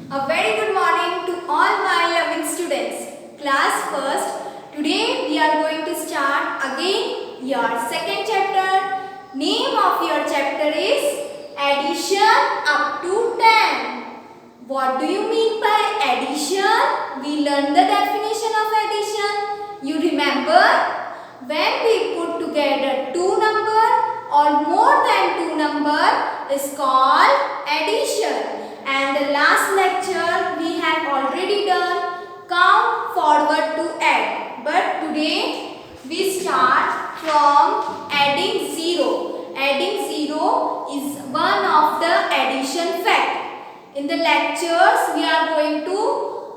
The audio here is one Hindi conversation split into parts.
A very good morning to all my loving students. Class first. Today we are going to start again your second chapter. Name of your chapter is Addition up to 10. What do you mean by addition? We learned the definition of addition. You remember? When we put together two numbers or more than two numbers is called addition. And the last lecture we have already done count forward to add. But today we start from adding 0. Adding 0 is one of the addition fact. In the lectures we are going to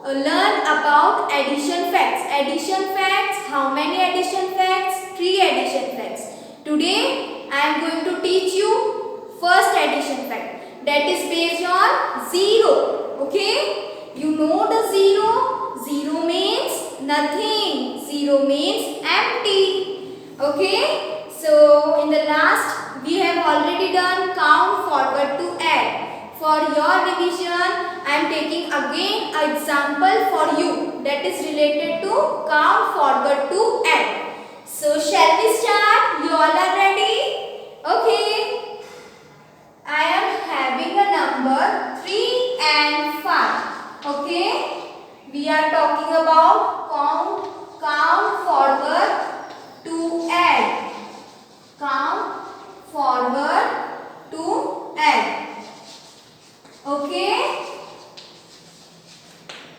learn about addition facts. Addition facts, how many addition facts? 3 addition facts. Today I am going to teach you first addition fact. That is based on 0. Okay? You know the 0. 0 means nothing. 0 means empty. Okay? So, in the last we have already done count forward to add. For your revision, I am taking again an example for you that is related to count forward to add. So, shall we start? You all are ready? Okay. I am having a number 3 and 5. Okay. We are talking about count forward to add. Count forward to add. Okay.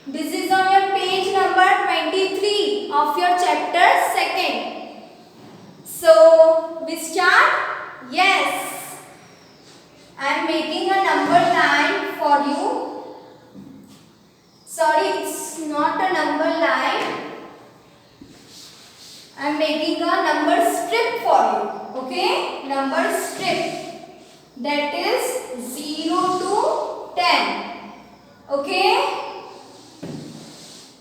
This is on your page number 23 of your chapter 2nd. So, we start? Yes. I am making a number line for you. Sorry, it's not a number line. I am making a number strip for you. Okay? Number strip. That is 0 to 10. Okay?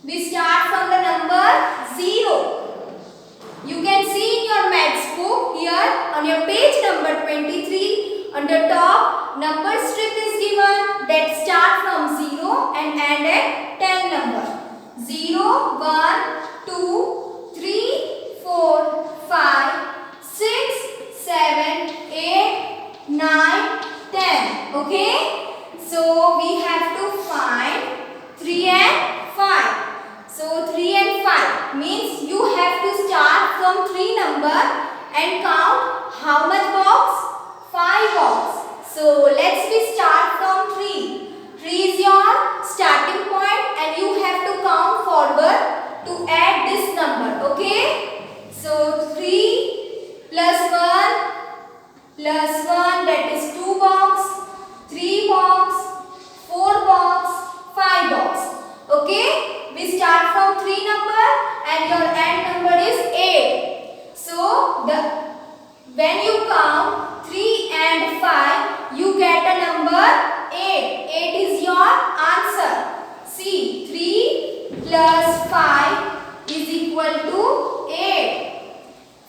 We start from the number 0. You can see in your maths book here on your page number 23. On the top, number strip is given that start from 0 and end at 10 number. 0, 1, 2, 3, 4, 5, 6, 7, 8, 9, 10. Okay? So, we have to find 3 and 5. So, 3 and 5 means you have to start from 3 number and count how much box? 5 box. So, let's start from 3. 3 is your starting point and you have to count forward to add this number. Okay? So, 3 plus 1 that is 2 box, 3 box, 4 box, 5 box. Okay? We start from 3 number and your end number is 8. So, when you count 3 and 5, you get a number 8. 8 is your answer. See, 3 plus 5 is equal to 8.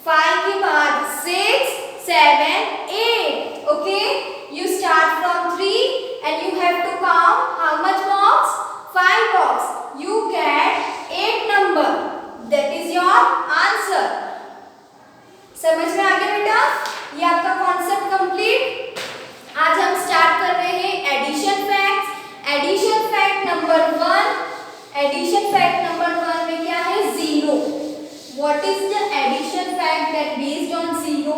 5 के बाद 6, 7, 8. Okay? You start from 3 and you have to count how much box? 5 box. You get 8 number. That is your answer. समझ में आ गया बेटा? ये आपका कॉन्सेप्ट कंप्लीट। आज हम स्टार्ट कर रहे हैं addition facts. Addition fact number 1। Addition fact number 1 में क्या है? 0। What is the addition fact that based on 0?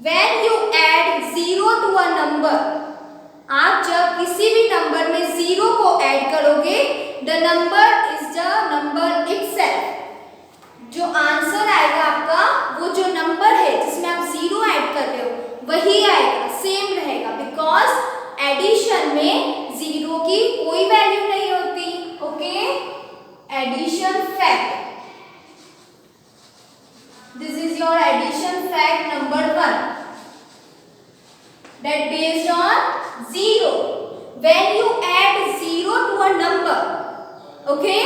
When you add 0 to a number, आप जब किसी भी नंबर में 0 को ऐड करोगे, the number is the number itself. जो आंसर आएगा आपका, वो जो नंबर है जिसमें आप 0 ऐड कर रहे हो वही आएगा, सेम रहेगा। बिकॉज एडिशन में 0 की कोई वैल्यू नहीं होती। Okay? Addition fact, this is your addition fact number 1 that based on 0. When you add 0 to a number, okay?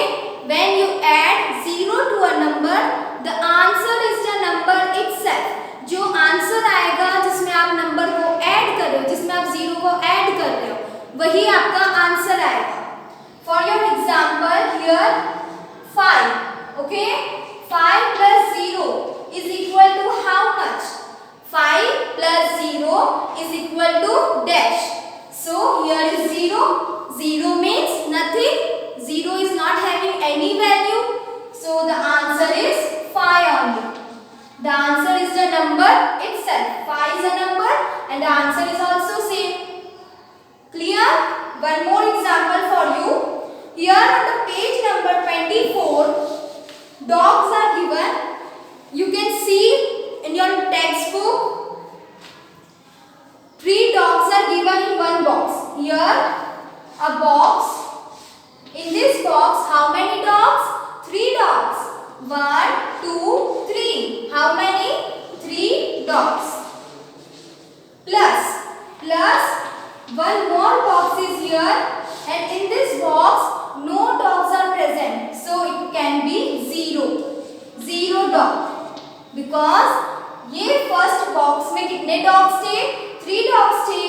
When you add 0 to a number, the answer is the number itself. जो आंसर आएगा जिसमें आप नंबर को ऐड कर रहे हो, जिसमें आप 0 को ऐड कर रहे हो, वही आपका आंसर आएगा। For your example here 5. Okay, 5 plus 0 is equal to how much? 5 plus 0 is equal to dash. So here is 0. 0 means nothing. 0 is not having any value. So the answer is 5 only. The answer is the number itself. 5 is a number and the answer is also same. Clear? One more example for you. Here on the page number 24, dogs are given. You can see in your textbook, 3 dogs are given in one box. Here a box. In this box, how many dogs? 3 dogs. 1, 2, 3. How many? 3 dogs. Plus one more box is here, and in this box no dogs are present, so it can be 0 dog, because ये फर्स्ट बॉक्स में कितने डॉग्स थे? 3 डॉग्स थे.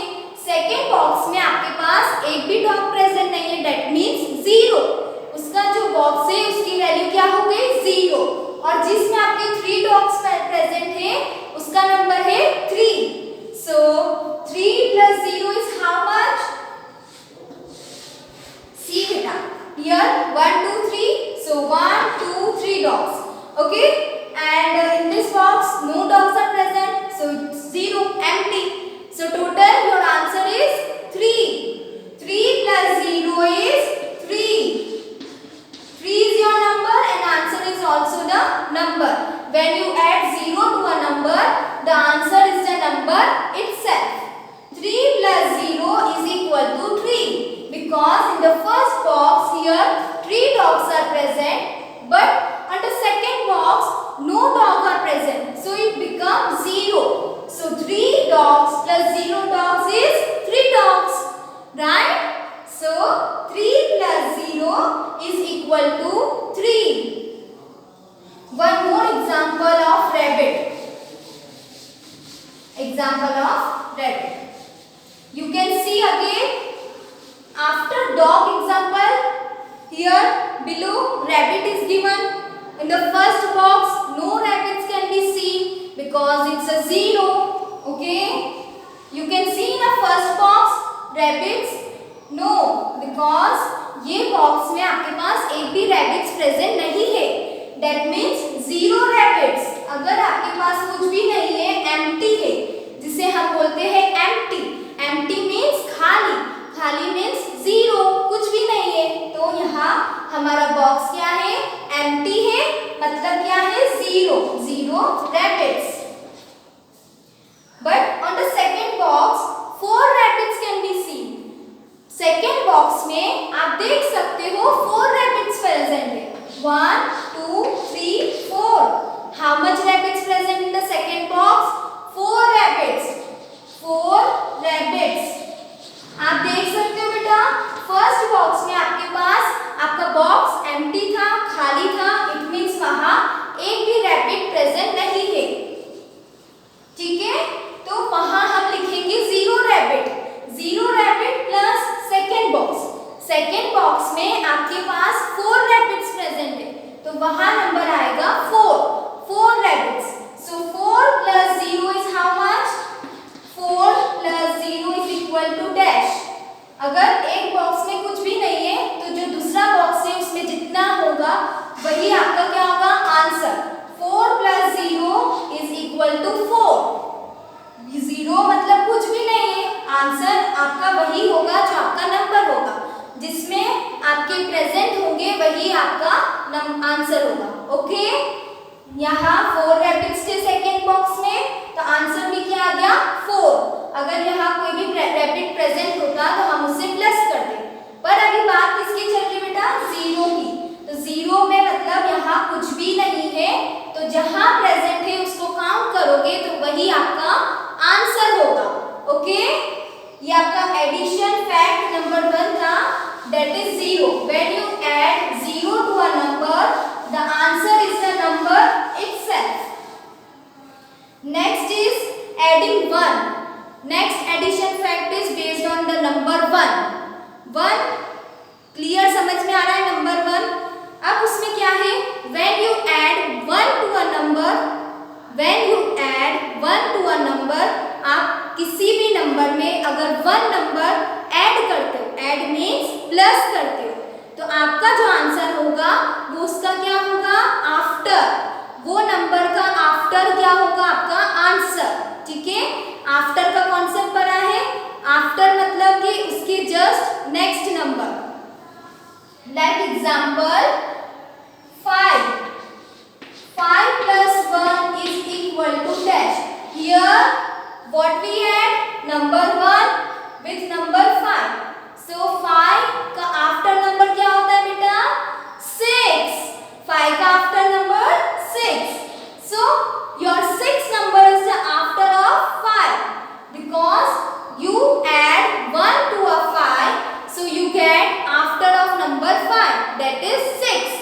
सेकेंड बॉक्स में आपके पास एक भी डॉग प्रेजेंट नहीं है, डेट मीन्स 0. उसका जो बॉक्स है उसकी वैल्यू क्या हो गई? 0. और जिसमें आपके 3 डॉग्स प्रेजेंट है उसका नंबर है 3. So 3 plus 0 is how much? See beta. Here 1, 2, 3. So 1, 2, 3 dogs. Okay. And in this box no dogs are present. So it's 0, empty. So total your answer is 3. 3 plus 0 is 3. 3 is your number and answer is also the number. When you add 0 to a number, the answer is the number itself. 3 plus 0 is equal to 3. Because in the first box here 3 dogs are present, but on the second box no dogs are present. So it becomes 0. So 3 dogs plus 0 dogs is 3 dogs. Right? So 3 plus 0 is equal to 3. One more example of rabbit. Example of rabbit. You can see again after dog example, here below rabbit is given. In the first box no rabbits can be seen because it's a 0. Okay, you can see in the first box rabbits. No, because ये बॉक्स में आपके पास एक भी rabbits present नहीं है. That means 0 rabbits. अगर आपके पास कुछ भी नहीं है, empty है, जिसे हम बोलते हैं empty. Empty means खाली. खाली means 0, कुछ भी नहीं है. तो यहाँ हमारा बॉक्स क्या है? Empty है, मतलब क्या है? 0 rabbits. But on the second box 4 rabbits can be seen. Second box में आप देख सकते हो 4 rabbits present है. 1, 2, 3, 4. How much rabbits present in the second box? 4 rabbits. 4 rabbits. आप देख सकते हो बेटा, फर्स्ट बॉक्स में आपके पास आपका बॉक्स एम्प्टी था, खाली था. इट मीन्स वहां एक भी रैबिट प्रेजेंट नहीं है. ठीक है, तो वहां हम लिखेंगे 0 rabbit. 0 rabbit plus second box. Second box में आपके पास 4 रैबिट्स प्रेजेंट है, तो वहां नंबर आएगा 4 rabbits. So 4 plus 0 is how much? 4 plus 0 is equal to dash. अगर एक बॉक्स में कुछ भी नहीं है तो जो दूसरा बॉक्स है उसमें जितना होगा वही आपका क्या होगा? Answer. 4 plus 0 is equal to 4. 0 मतलब कुछ भी नहीं है, आंसर आपका वही होगा जो आपका नंबर होगा. जिसमें आपके प्रेजेंट होंगे वही आपका आंसर होगा. ओके, यहाँ 4 रैबिट्स थे सेकेंड बॉक्स में, तो आंसर भी क्या आ गया? 4. अगर यहाँ कोई भी रैबिट प्रेजेंट होता तो हम उससे प्लस करते, पर अभी बात किसकी चल रही बेटा? 0 की. तो 0 में मतलब यहाँ कुछ भी नहीं है, तो जहाँ प्रेजेंट है उसको काउंट करोगे तो वही आपका आंसर होगा. ओके, ये आपका एडिशन फैक्ट नंबर 1 था, that is 0. When you add 0 to a number, the answer is the number itself. Next is adding 1. Next addition fact is based on the number 1. 1 clear, समझ में आ रहा है नंबर 1। अब उसमें क्या है, when you add 1 to a number, when you add 1 to a number, आप किसी भी नंबर में अगर 1 नंबर ऐड करते हो, ऐड मीन्स प्लस करते हो, तो आपका जो आंसर होगा वो उसका क्या होगा, आफ्टर, वो नंबर का आफ्टर क्या होगा, आपका आंसर। ठीक है, आफ्टर का कॉन्सेप्ट पढ़ा है। आफ्टर मतलब कि उसके just next number. Like example 5 plus 1 is equal to dash. Here what we had, number 1 with number 5. So 5 का आफ्टर नंबर क्या होता है बेटा, 6। 5 का after number 6. So your 6 number is the after of 5 because you add 1 to a 5, so you get after of number 5, that is 6.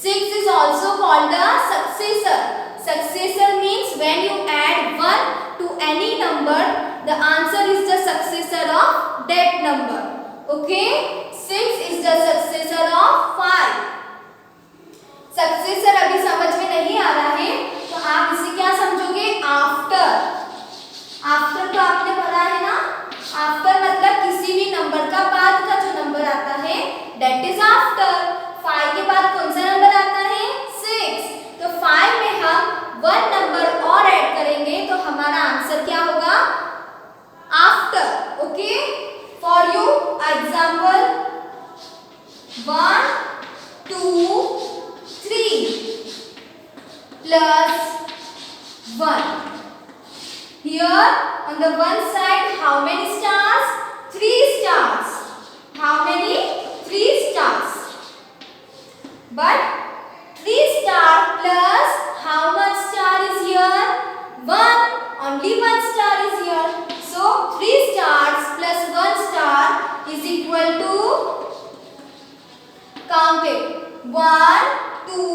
6 is also called a successor. Successor means when you add 1 to any number, the answer is the successor of that number. Okay? 6 is the successor of 5. Successor अभी समझ में नहीं आ रहा है तो आप इसे क्या समझोगे, आफ्टर। आफ्टर तो आपने पढ़ा है ना, आफ्टर मतलब किसी भी नंबर का बाद का जो नंबर आता है, that is after। 5 के बाद कौन सा नंबर आता है, 6। तो 5 में हम 1 नंबर और ऐड करेंगे तो हमारा आंसर क्या होगा, after. Okay, for you example 1 2 3 plus 1. Here on the one side, how many stars, 3 stars. How many, 3 stars. But 3 star plus how much star is here, 1, only 1 star is here. So 3 stars plus 1 star is equal to, count it, 1 2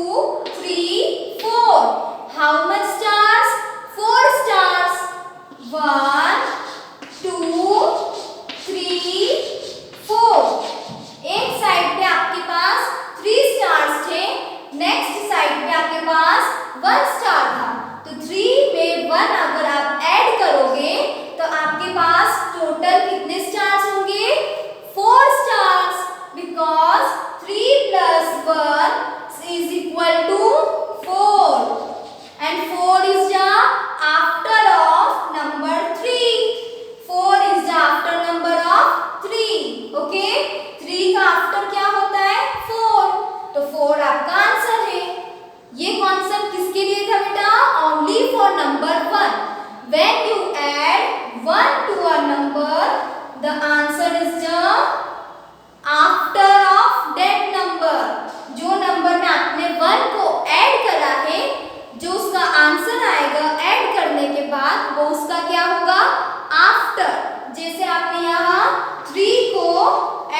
3 4. How much stars, 4 stars. 1 2 3 4. एक साइड पे आपके पास 3 स्टार्स थे, नेक्स्ट साइड पे आपके पास 1 स्टार था, तो 3 में 1 अगर आप ऐड करोगे तो आपके पास टोटल कितने स्टार्स होंगे, 4 stars, because 3 plus 1 is equal to 4 and 4 is the after of number 3. 4 is the after number of 3. Okay, 3 का आफ्टर क्या होता है, 4, तो 4 आपका आंसर है। ये कॉन्सेप्ट किसके लिए था बेटा, only for number 1। When you add 1 to a number, the answer is the after of that number. जो नंबर में आपने 1 को ऐड करा है, जो उसका आंसर आएगा ऐड करने के बाद, वो उसका क्या होगा, आफ्टर। जैसे आपने यहाँ 3 को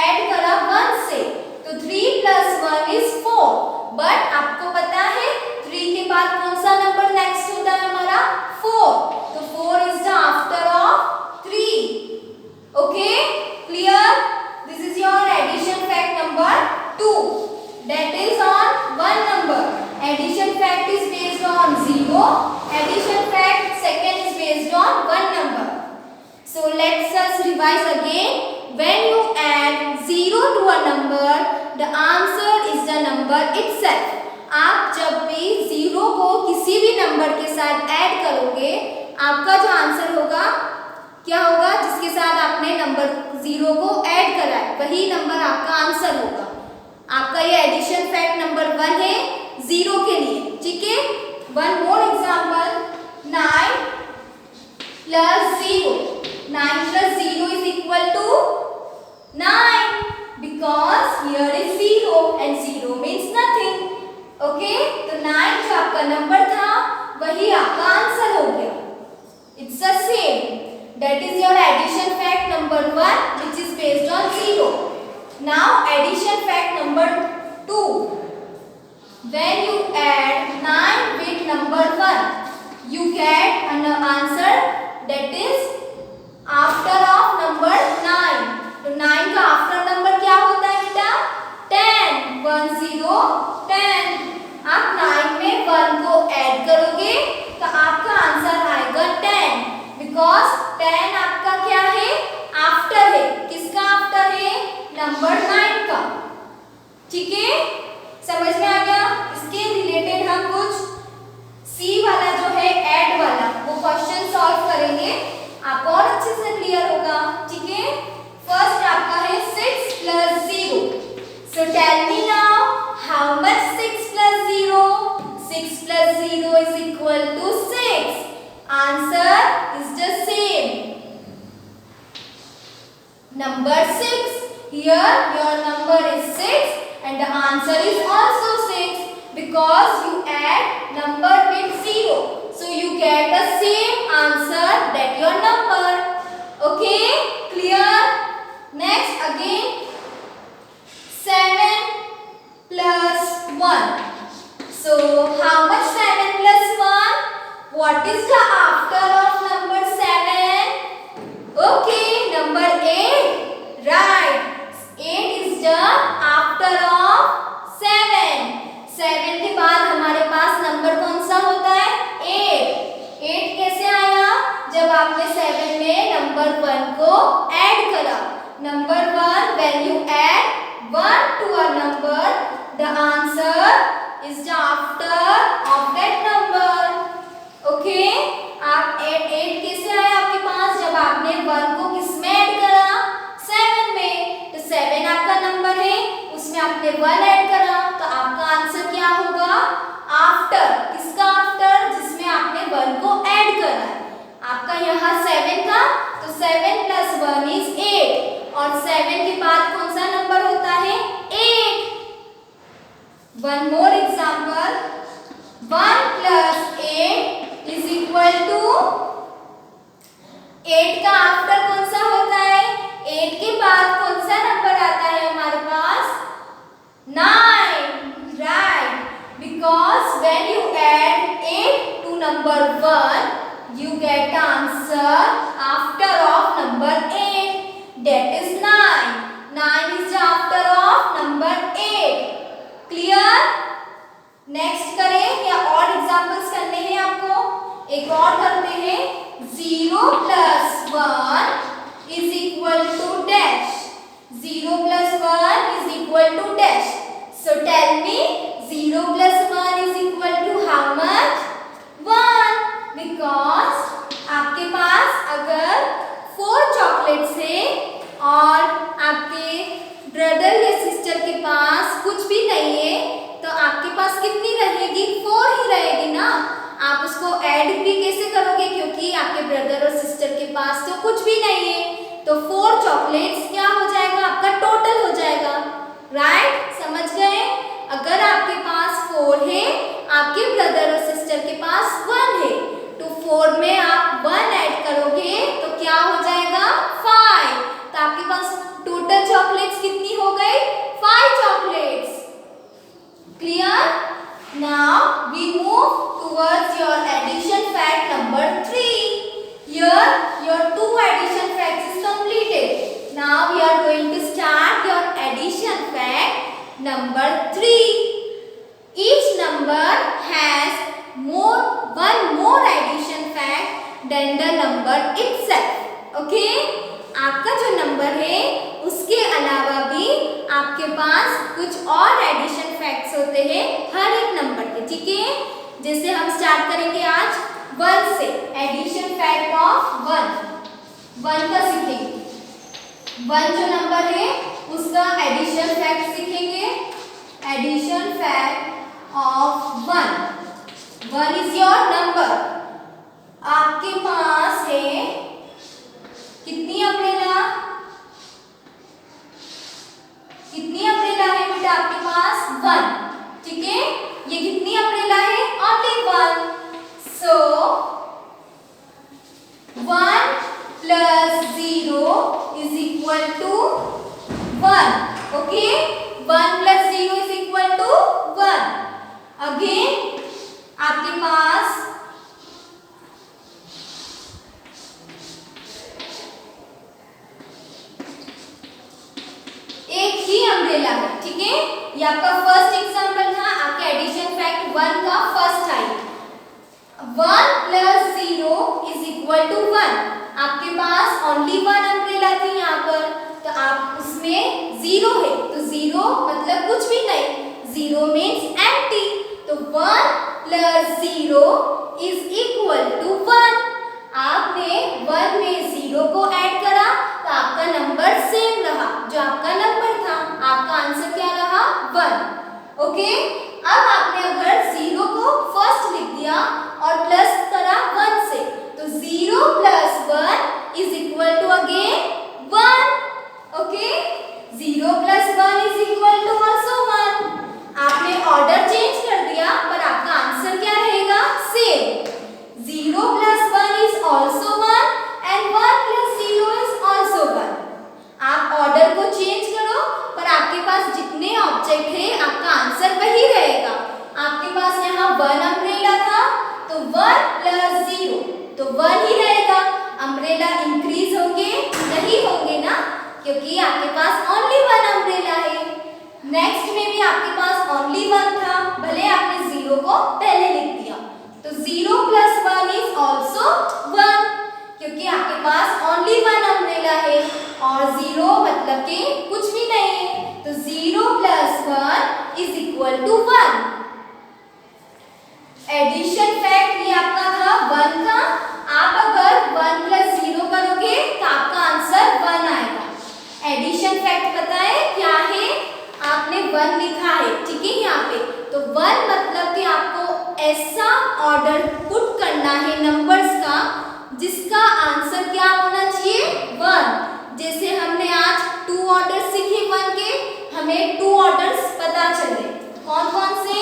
ऐड करा 1 से, तो 3 plus 1 is 4, बट आपको पता है 3 के बाद कौन सा नंबर नेक्स्ट होता है हमारा, 4, तो 4 is the after of 3. Okay, clear? This is your addition fact number 2, that is on 1 number. Addition fact is based on 0. Addition fact second is based on 1 number. So let's us revise again. When you add 0 to a number, the answer is the number itself. आप जब भी 0 को किसी भी नंबर के साथ ऐड करोगे, आपका जो आंसर होगा क्या होगा, जिसके साथ आपने नंबर 0 को ऐड करा है वही नंबर आपका आंसर होगा। आपका ये एडिशन फैक्ट नंबर 1 है 0 के लिए। ठीक है, one more example, 9 plus 0. 9 plus 0 is equal to 9 because here is 0 and 0 means nothing. Okay, तो 9 जो आपका नंबर था वही आपका आंसर हो गया। It's the same. That is your addition fact number 1 which is based on 0. Now addition fact number 2. When you add 9 with number 1, you get an answer that is after of number 9. तो 9 का आफ्टर नंबर क्या होता है बेटा, answer is the same. Number 6. Here your number is 6 and the answer is also 6 because you add number with 0. So you get the same answer that your number. Okay, clear? Next again, 7 plus 1. So how much 7 plus 1? What is the after of number 7? Okay, number 8. Right. 8 is the after of 7. 7 के बाद हमारे पास नंबर कौन सा होता है? 8. 8 कैसे आया? जब आपने 7 में नंबर 1 को ऐड करा. Number 1, when you add 1 to a number, the answer is the after of that number. Okay? आप 8 कैसे आया आपके पास? जब आपने 1 को किस में ऐड करा? 7 में. तो 7 आपका नंबर है, उसमें आपने 1 ऐड करा, तो आपका आंसर क्या होगा? आफ्टर. किसका आफ्टर? जिसमें आपने 1 को ऐड करा है. आपका यहाँ 7 था, तो 7 plus 1 is 8 और 7 के बाद कौन सा नंबर होता है? 8. One more example. 1 plus 8 is equal to 8 का आफ्टर कौन सा होता है? 8 के बाद कौन सा नंबर आता है हमारे पास? 9. Right. Because when you add 8 to number 1, you get the answer after of number 8. That is 9. 9 is the after of number 8. Clear? Next करें या और एग्जाम्पल्स करने हैं आपको? एक और करते हैं. 0 plus 1 is equal to dash. 0 plus 1 is equal to dash. So tell me 0 plus 1 is equal to how much? 1. Because आपके पास अगर 4 चॉकलेट्स है और आपके ब्रदर या सिस्टर के पास कुछ भी नहीं है, तो आपके पास कितनी रहेगी? 4 ही रहेगी ना. आप उसको ऐड भी कैसे करोगे? क्योंकि आपके ब्रदर और सिस्टर के पास तो कुछ भी नहीं है, तो 4 चॉकलेट्स क्या हो जाएगा? आपका टोटल हो जाएगा. राइट? समझ गए? अगर आपके पास 4 है, आपके ब्रदर और सिस्टर के पास 1 है, तो 4 में आप 1 ऐड करोगे तो क्या हो जाएगा? 5. तो आपके पास टोटल चॉकलेट्स कितनी हो गई? 5 chocolates. Clear? Now we move towards your addition fact number 3. Here your 2 addition facts is completed. Now we are going to start your addition fact number 3. Each number has one more addition fact than the number itself. Okay? आपका जो नंबर है उसके अलावा भी आपके पास कुछ और एडिशन फैक्ट्स होते हैं हर एक नंबर के. ठीक है? जैसे हम स्टार्ट करेंगे आज 1 से. एडिशन फैक्ट ऑफ 1 का सीखेंगे. 1 जो नंबर है उसका एडिशन फैक्ट सीखेंगे. Addition fact of 1 is your number. आपके पास है कितनी अम्ब्रेला? कितनी अम्ब्रेला है बेटा आपके पास? 1. ठीक है? ये कितनी अम्ब्रेला है? Only 1. So 1 plus 0 is equal to 1. Okay? 1 plus 0 is equal to 1. Again आपके पास एक ही अम्ब्रेला है. ठीक है? ये आपका फर्स्ट एग्जांपल था. आपके एडिशन फैक्ट 1 का first time. 1 plus 0 is equal to 1. आपके पास ओनली 1 अम्ब्रेला थी यहाँ पर, तो आप उसमें 0 है, तो 0 मतलब कुछ भी नहीं. 0 means empty. तो 1 plus 0 is equal to 1. आपने 1 में 0 को ऐड करा तो आपका नंबर सेम रहा जो आपका नंबर था. आपका आंसर क्या रहा? 1. ओके? अब आपने अगर 0 को फर्स्ट लिख दिया और प्लस करा 1 से, तो 1 is equal to again 1. Okay, 0 plus 1 is equal to also 1. आपने ऑर्डर चेंज कर दिया पर आपका आंसर क्या रहेगा? Same. 0 plus 1 is also 1 and 1 plus 0 is also 1. आप ऑर्डर को चेंज करो पर आपके पास जितने ऑब्जेक्ट है आपका आंसर वही रहेगा. आपके पास यहाँ 1 अम्ब्रेला था तो 1 plus 0 तो 1 ही रहेगा. अम्ब्रेला इंक्रीज होंगे नहीं होंगे ना, क्योंकि आपके पास ओनली 1 अम्ब्रेला है. नेक्स्ट में भी आपके पास ओनली 1 था, भले आपने 0 को पहले लिख दिया तो 0 plus 1 is also 1, क्योंकि आपके पास ओनली 1 अम्ब्रेला है और 0 मतलब कि कुछ भी नहीं है. तो 0 plus 1 is equal to 1. Addition fact ये आपका था 1 का. आप अगर 1 plus 0 करोगे तो आपका आंसर 1 आएगा. एडिशन फैक्ट पता है क्या है? आपने 1 लिखा है, ठीक है, यहाँ पे तो 1 मतलब कि आपको ऐसा ऑर्डर पुट करना है नंबर्स का जिसका आंसर क्या होना चाहिए? 1. जैसे हमने आज 2 ऑर्डर्स सीखे 1 के, हमें 2 ऑर्डर्स पता चले. कौन कौन से?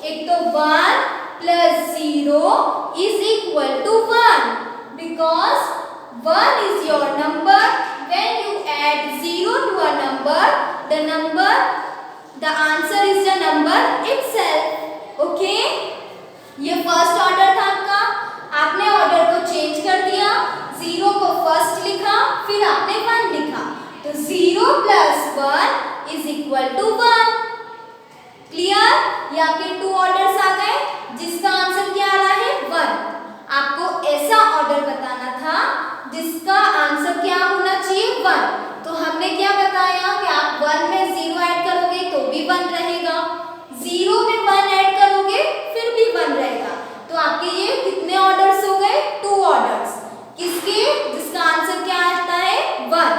एक तो 1 plus 0 is equal to 1 because 1 is your number. When you add 0 to a number, the answer is the number itself. Okay? ये फर्स्ट ऑर्डर था आपका. आपने ऑर्डर को चेंज कर दिया, 0 को फर्स्ट लिखा फिर आपने 1 लिखा तो 0 plus 1 is equal to 1. Clear? ये आपके 2 ऑर्डर्स आ गए जिसका आंसर क्या आ रहा है? 1. आपको ऐसा ऑर्डर बताना था जिसका आंसर क्या होना चाहिए? 1. तो हमने क्या बताया कि आप 1 में 0 ऐड करोगे तो भी 1 रहेगा, 0 में 1 ऐड करोगे फिर भी 1 रहेगा. तो आपके ये कितने ऑर्डर्स हो गए? 2 ऑर्डर्स. किसके? जिसका आंसर क्या आता है? 1.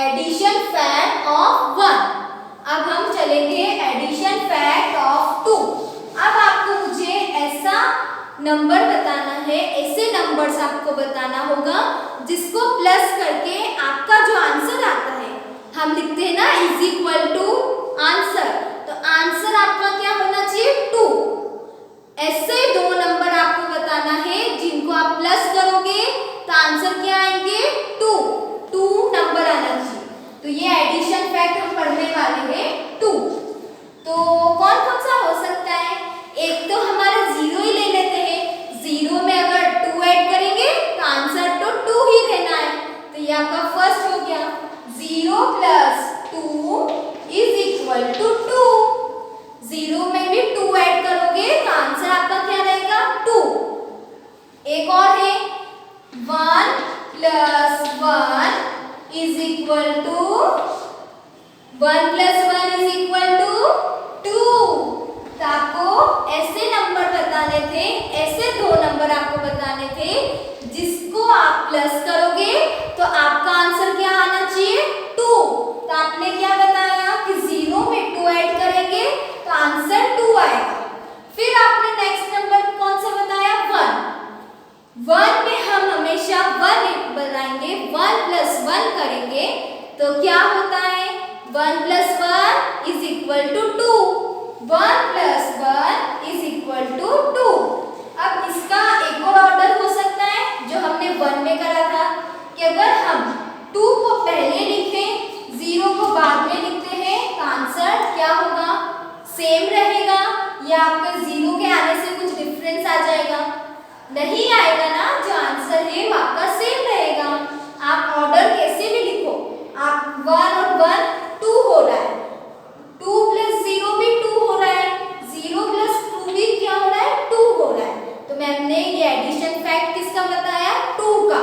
Addition fact of 1. अब हम चलेंगे एडिशन फैक्ट ऑफ 2. अब आपको मुझे ऐसा नंबर बताना है, ऐसे नंबर्स आपको बताना होगा जिसको प्लस करके आपका जो आंसर आता है, हम लिखते हैं ना इज इक्वल टू आंसर, तो आंसर आपका क्या होना चाहिए? 2. ऐसे 2 नंबर आपको बताना है जिनको आप प्लस करोगे तो आंसर क्या आएंगे? 2 नंबर आना चाहिए. तो ये एडिशन फैक्ट हम पढ़ने वाले हैं 2. तो कौन कौन सा हो सकता है? एक तो हमारा 0 ही ले लेते हैं. 0 में अगर 2 ऐड करेंगे तो आंसर तो 2 ही रहना है. तो ये आपका फर्स्ट हो गया. 0 plus 2 is equal to 2. 0 में भी 2 ऐड करोगे तो आंसर आपका क्या रहेगा? 2. एक और है 1 plus 1 is equal to 1 plus 1 is equal to 2. तो आपको ऐसे नंबर बताने थे, ऐसे 2 नंबर आपको बताने थे जिसको आप प्लस करोगे तो आपका आंसर क्या आना चाहिए? 2. तो आपने क्या बताया कि 0 में 2 ऐड करेंगे तो आंसर 2 आएगा. फिर आपने नेक्स्ट नंबर कौन सा बताया? 1 में हम हमेशा 1 बनाएंगे, 1 plus 1 करेंगे तो क्या होता है? 1 plus 1 is equal to 2. 1 plus 1 is equal to 2. अब इसका एक और ऑर्डर हो सकता है जो हमने 1 में करा था कि अगर हम 2 को पहले लिखें, 0 को बाद में लिखते हैं तो आंसर क्या होगा? सेम रहेगा या आपके 0 के आने से कुछ डिफरेंस आ जाएगा? नहीं आएगा ना. जो आंसर है वो आपका सेम रहेगा. आप ऑर्डर कैसे भी लिखो, आप 1 और 1 2 हो रहा है, 2 plus 0 भी 2 हो रहा है, 0 plus 2 भी क्या हो रहा है? 2 हो रहा है. तो मैंने ये एडिशन फैक्ट किसका बताया? 2 का.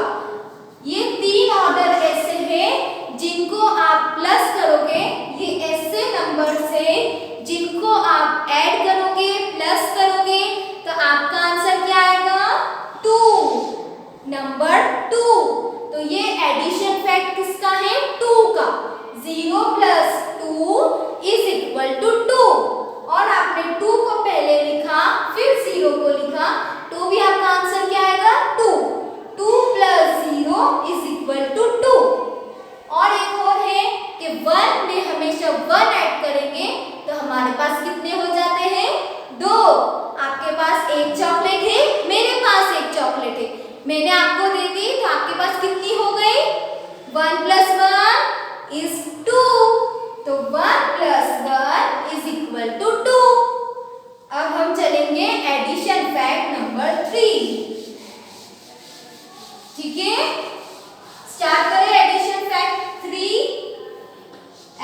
स्टार्ट करें addition fact 3।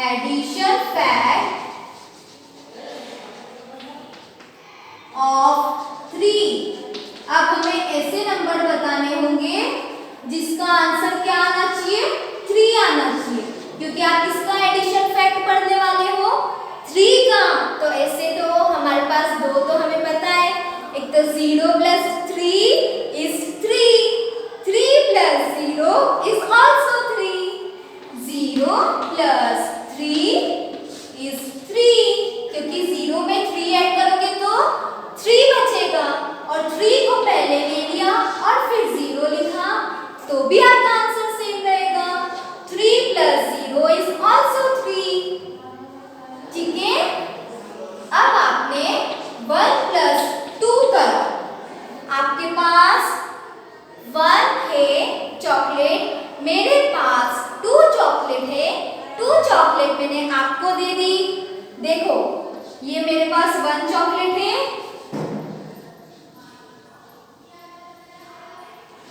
Addition fact of 3। अब हमें ऐसे नंबर बताने होंगे जिसका आंसर क्या आना चाहिए, 3 आना चाहिए, क्योंकि आप किसका एडिशन फैक्ट पढ़ने वाले हो, 3 का। तो ऐसे तो हमारे पास दो तो हमें पता है, एक तो 0 + 3 is 3, 3 + 0 is also 3, 0 + 3 is 3, क्योंकि 0 में 3 ऐड करोगे तो 3 बचेगा, और 3 को पहले ले लिया और फिर 0 लिखा तो भी आपका आंसर सेम रहेगा। 3 + 0 is also 3। ठीक है, अब आपने 1 + 2 करा। आपके पास 1 है चॉकलेट, मेरे पास 2 चॉकलेट है। 2 चॉकलेट मैंने आपको दे दी। देखो ये मेरे पास 1 चॉकलेट है,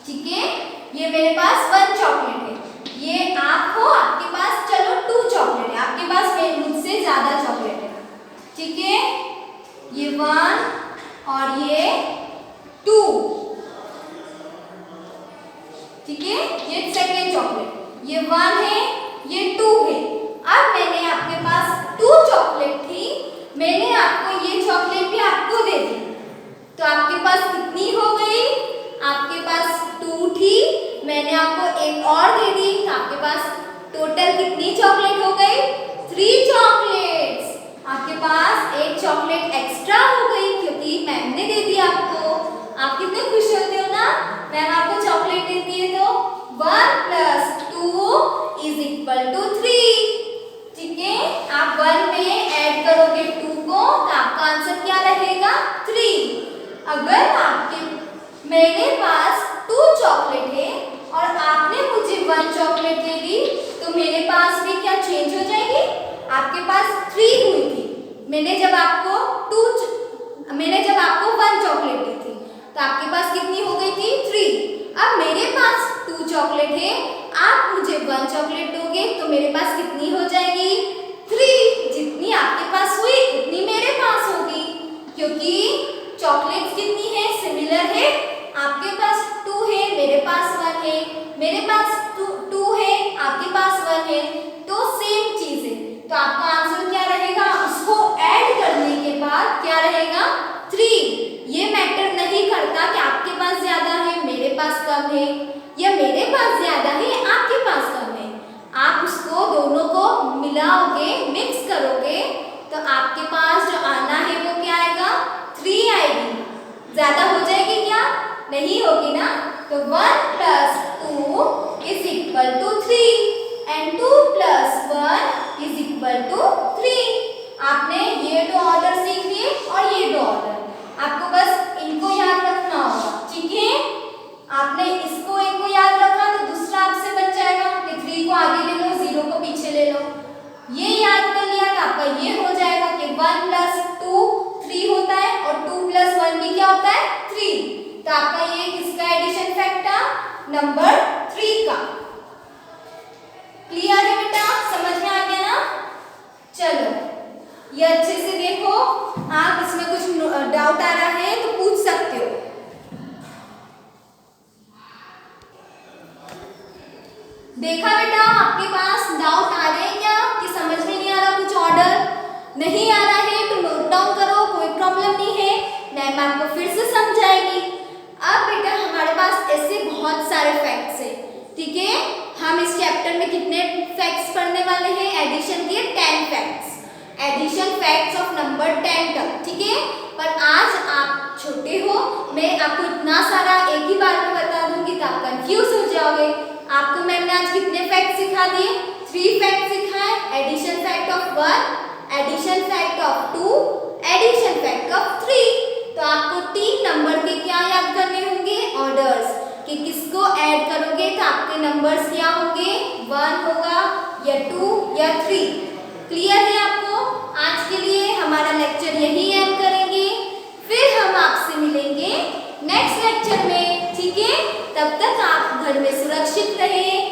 ठीक है, ये मेरे पास 1 चॉकलेट है। ये आप हो, आपके पास चलो 2 चॉकलेट है, आपके पास मुझसे ज्यादा चॉकलेट है, ठीक है। ये 1 और ये 2, ठीक है, ये सेकेंड चॉकलेट, ये 1 है, ये 2 है। अब मैंने आपके पास 2 चॉकलेट थी, मैंने आपको ये चॉकलेट भी आपको दे दी, तो आपके पास कितनी हो गई, आपके पास 2 थी, मैंने आपको एक और दे दी, तो आपके पास टोटल कितनी चॉकलेट हो गई, 3 चॉकलेट्स। आपके पास एक चॉकलेट एक्स्ट्रा हो गई क्योंकि मैम ने दे दी आपको। आप कितने खुश होते हो ना, मैम आपको चॉकलेट देती है तो 1 + 2 = 3। ठीक है, आप 1 में ऐड करोगे 2 को तो आपका आंसर क्या रहेगा, 3। अगर मेरे पास 2 चॉकलेट है और आपने मुझे 1 चॉकलेट दे दी तो मेरे पास भी क्या चेंज हो जाएगी, आपके पास 3 हुई थी, मैंने जब आपको 1 चॉकलेट दी थी तो आपके पास कितनी हो गई थी, 3। अब मेरे पास 2 चॉकलेट है, आप मुझे 1 चॉकलेट दोगे तो मेरे पास कितनी हो जाएगी, 3। जितनी आपके पास हुई उतनी मेरे पास होगी, क्योंकि चॉकलेट्स कितनी है, सिमिलर है। आपके पास 2 है, मेरे पास 1 है, मेरे पास 2 है, आपके पास 1 है, तो सेम चीज है। तो आपका आंसर क्या रहेगा, उसको ऐड करने के बाद क्या रहेगा, 3। ये मैटर नहीं करता कि आपके पास ज्यादा है, मेरे पास कम है, या मेरे पास ज्यादा है, आपके पास कम है। आप उसको दोनों को मिलाओगे, मिक्स करोगे तो आपके पास जो आना है वो क्या आएगा, 3 आएगी। ज्यादा हो जाएगी क्या, नहीं होगी ना, तो 1 + 2 = 3 and 2 + 1 = 3। आपने ये 2 ऑर्डर सीख लिए और ये 2 ऑर्डर, आपको बस इनको याद रखना होगा, ठीक है। आपने इसको एक को याद रखा तो दूसरा आपसे बच जाएगा कि 3 को आगे ले लो, 0 को पीछे ले लो। ये याद कर लिया तो आपका ये हो जाएगा कि 1 + 2 3 होता है और 2 + 1 भी क्या होता है, 3। तो आपका ये किसका एडिशन फैक्ट था, नंबर 3 का। क्लियर है बेटा, समझ में आ गया ना। चलो ये अच्छे से देखो, आप इसमें कुछ डाउट आ रहा है तो पूछ सकते हो। देखा बेटा, आपके पास डाउट आ रहे हैं क्या, कि समझ में नहीं आ रहा, कुछ ऑर्डर नहीं आ रहा है तो नोट डाउन करो, कोई प्रॉब्लम नहीं है, मैम आपको फिर से समझाएगी। अब बेटा हमारे पास ऐसे बहुत सारे फैक्ट्स हैं, ठीक है। हम इस चैप्टर में कितने फैक्ट्स पढ़ने वाले हैं, एडिशन के 10 facts, addition facts of number 10 तक, ठीक है। पर आज आप छोटे हो, मैं आपको इतना सारा एक ही बार में बता दूंगी तो आप कंफ्यूज हो जाओगे। आपको मैम ने आज कितने फैक्ट सिखा दिए, 3 फैक्ट सिखाए, addition fact of 1, addition fact of 2, addition fact of 3। तो आपको 3 नंबर के क्या याद करने होंगे, ऑर्डर्स, कि किसको ऐड करोगे तो आपके नंबर्स क्या होंगे, 1 होगा या 2 या 3। क्लियर है आपको। आज के लिए हमारा लेक्चर यही एंड करेंगे, फिर हम आपसे मिलेंगे नेक्स्ट लेक्चर में, ठीक है। तब तक आप घर में सुरक्षित रहें।